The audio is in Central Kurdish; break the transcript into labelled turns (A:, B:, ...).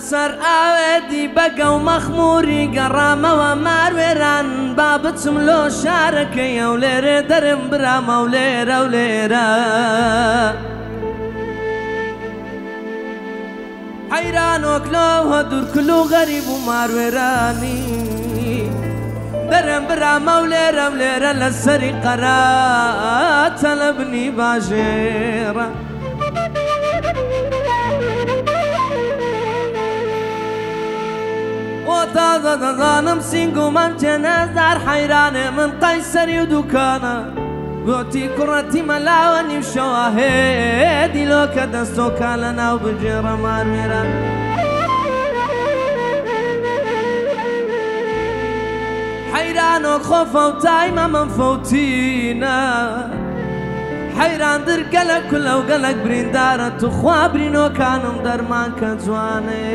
A: لسر ئاوێدی بەگە و مەخموری گەڕامەوە ماروێران با بچم لۆ شارەکەی ئەو لێرێ دەرم برامە و لێرە و لێرە حەیران وەکلۆوە دوورکل و غەریب و ماروێرانی دەرم برامە و لێرە و لێرە لەسەری قەراتە لە بنی باژێرە تازە دەزانم سینگومەم جێنەزار حەیرانێ من قەیسەری و دووکانە گوتی کوڕەتی مەلاوە نیو شەوە هێدی لۆکە دەستۆکە لە ناو بجێڕە ماروێران حەیرانۆ خۆفە و تایمە من فەوتینە حەیراندر گەلە کولە و گەلک بریندارە توخوا برینۆکانم دەرمان کە جوانێ